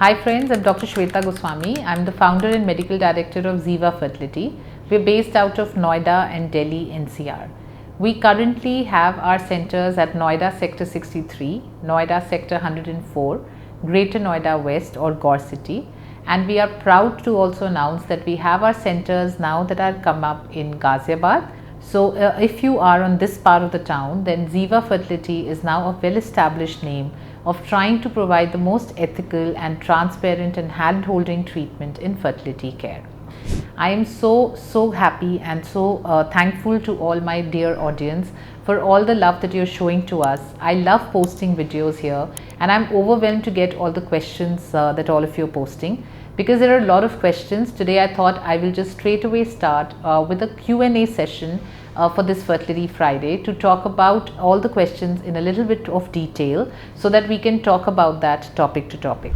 Hi friends, I'm Dr. Shweta Goswami. I'm the founder and medical director of Ziva Fertility. We're based out of Noida and Delhi NCR. We currently have our centers at Noida Sector 63, Noida Sector 104, Greater Noida West or Gaur City, and we are proud to also announce that we have our centers now that are come up in Ghaziabad. So if you are on this part of the town, then Ziva Fertility is now a well established name of trying to provide the most ethical and transparent and hand-holding treatment in fertility care. I am so happy and so thankful to all my dear audience for all the love that you're showing to us. I love posting videos here and I'm overwhelmed to get all the questions that all of you are posting. Because there are a lot of questions, today I thought I will just straight away start with a Q&A session for this Fertility Friday to talk about all the questions in a little bit of detail so that we can talk about that topic to topic.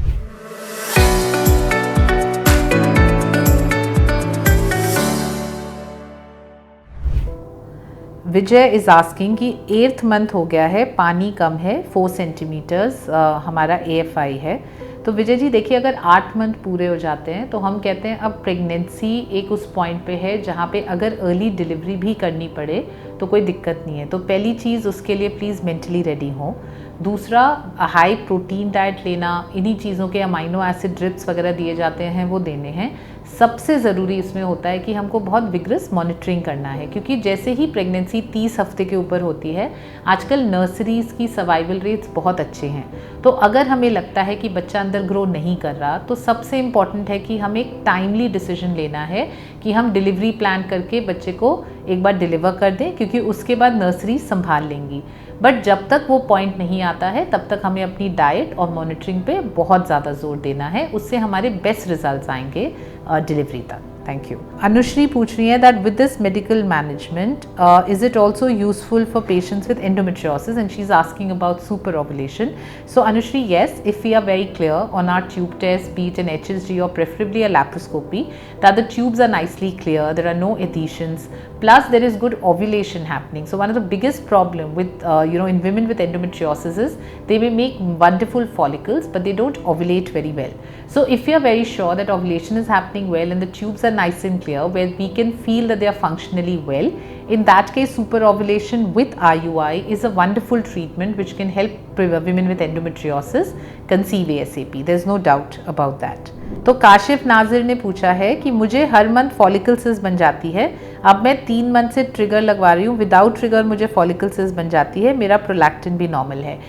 Vijay is asking कि 8th month हो गया है, पानी कम है, 4 centimetres हमारा AFI है। तो विजय जी देखिए, अगर 8 मंथ पूरे हो जाते हैं तो हम कहते हैं अब प्रेगनेंसी एक उस पॉइंट पे है जहाँ पे अगर अर्ली डिलीवरी भी करनी पड़े तो कोई दिक्कत नहीं है। तो पहली चीज़ उसके लिए प्लीज़ मेंटली रेडी हो। दूसरा, हाई प्रोटीन डाइट लेना, इन्हीं चीज़ों के अमाइनो एसिड ड्रिप्स वगैरह दिए जाते हैं वो देने हैं। सबसे ज़रूरी इसमें होता है कि हमको बहुत विग्रस मॉनिटरिंग करना है, क्योंकि जैसे ही प्रेगनेंसी 30 हफ्ते के ऊपर होती है आजकल नर्सरीज़ की सर्वाइवल रेट्स बहुत अच्छे हैं। तो अगर हमें लगता है कि बच्चा अंदर ग्रो नहीं कर रहा तो सबसे इम्पॉर्टेंट है कि हम एक टाइमली डिसीजन लेना है कि हम डिलीवरी प्लान करके बच्चे को एक बार डिलीवर कर दें, क्योंकि उसके बाद नर्सरी संभाल लेंगी। बट जब तक वो पॉइंट नहीं आता है तब तक हमें अपनी डाइट और मॉनिटरिंग पे बहुत ज़्यादा जोर देना है, उससे हमारे बेस्ट रिजल्ट्स आएंगे डिलीवरी तक। Thank you. अनुश्री पूछ रही है that with this medical management is it also useful for patients with endometriosis and she's asking about super ovulation. So Anushri, yes, if we are very clear on our tube test, be it an HSG or preferably a laparoscopy, that the tubes are nicely clear, there are no adhesions, plus there is good ovulation happening. So one of the biggest problem with in women with endometriosis is they may make wonderful follicles but they don't ovulate very well. So if we are very sure that ovulation is happening well and the tubes are nice and clear where we can feel that they are functionally well, in that case super ovulation with IUI is a wonderful treatment which can help women with endometriosis conceive ASAP. There's no doubt about that. तो काशिफ नाजिर ने पूछा है कि मुझे हर month follicle cyst बन जाती है, अब मैं 3 मंथ से ट्रिगर लगवा रही हूँ, विदाउट ट्रिगर मुझे फॉलिकल सिस्ट बन जाती है, मेरा प्रोलैक्टिन भी नॉर्मल है।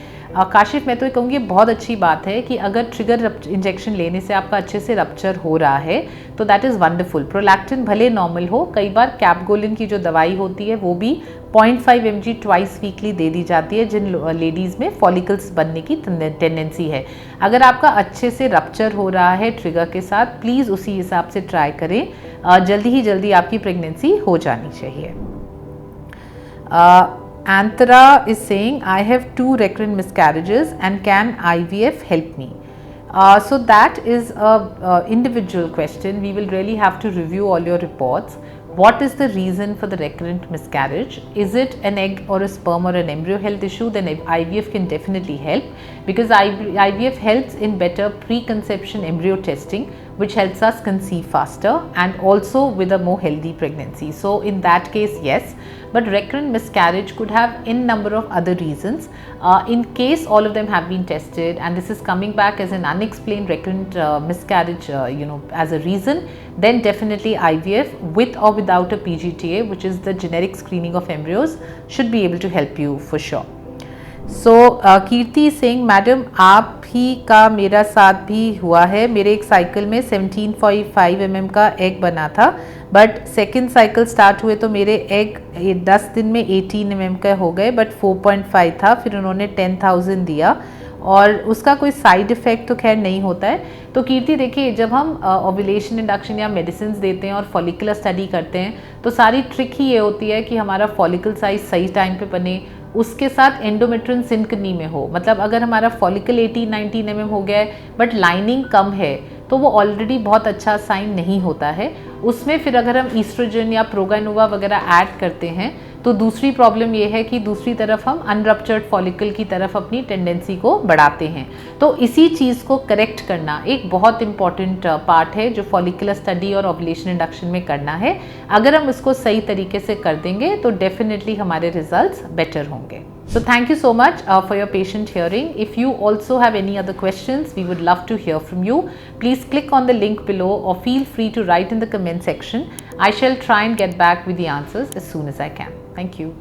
काशिफ, मैं तो ये कहूँगी बहुत अच्छी बात है कि अगर ट्रिगर इंजेक्शन लेने से आपका अच्छे से रप्चर हो रहा है तो दैट इज़ वंडरफुल। प्रोलैक्टिन भले नॉर्मल हो, कई बार कैपगोलिन की जो दवाई होती है वो भी 0.5 mg ट्वाइस वीकली दे दी जाती है जिन लेडीज़ में फॉलिकल्स बनने की टेंडेंसी है। अगर आपका अच्छे से रप्चर हो रहा है ट्रिगर के साथ, प्लीज़ उसी हिसाब से ट्राई करें, जल्दी ही जल्दी आपकी प्रेगनेंसी हो जानी चाहिए। Anthara is saying, I have 2 recurrent miscarriages and can IVF help me? So that is a individual question. We will really have to review all your reports. What is the reason for the recurrent miscarriage? Is it an egg or a sperm or an embryo health issue? Then IVF can definitely help, because IVF helps in better preconception embryo testing, which helps us conceive faster and also with a more healthy pregnancy. So in that case, yes, but recurrent miscarriage could have n number of other reasons. In case all of them have been tested and this is coming back as an unexplained recurrent miscarriage, as a reason, then definitely IVF with or without a PGTA, which is the genetic screening of embryos, should be able to help you for sure. So Kirti Singh, madam आप ही का मेरा साथ भी हुआ है, मेरे एक cycle में 17.5 mm का एग बना था, बट सेकेंड साइकिल स्टार्ट हुए तो मेरे एग 10 दिन में 18 mm का हो गए, बट 4.5 था, फिर उन्होंने 10,000 दिया और उसका कोई साइड इफ़ेक्ट तो खैर नहीं होता है। तो कीर्ति देखिए, जब हम ओव्यूलेशन इंडक्शन या मेडिसिन देते हैं और फॉलिकुलर स्टडी करते हैं तो सारी ट्रिक ही ये होती है कि हमारा फॉलिकल साइज सही टाइम पे बने, उसके साथ एंडोमेट्रियन सिंकनी में हो। मतलब अगर हमारा फॉलिकल 18-19 mm हो गया है बट लाइनिंग कम है तो वो ऑलरेडी बहुत अच्छा साइन नहीं होता है। उसमें फिर अगर हम ईस्ट्रोजन या प्रोगैनोवा वगैरह ऐड करते हैं तो दूसरी प्रॉब्लम ये है कि दूसरी तरफ हम अनरप्चर्ड फॉलिकल की तरफ अपनी टेंडेंसी को बढ़ाते हैं। तो इसी चीज़ को करेक्ट करना एक बहुत इंपॉर्टेंट पार्ट है जो फॉलिकुलर स्टडी और ओव्यूलेशन इंडक्शन में करना है। अगर हम इसको सही तरीके से कर देंगे तो डेफिनेटली हमारे रिजल्ट्स बेटर होंगे। So thank you so much for your patient hearing. If you also have any other questions, we would love to hear from you. Please click on the link below or feel free to write in the comment section. I shall try and get back with the answers as soon as I can. Thank you.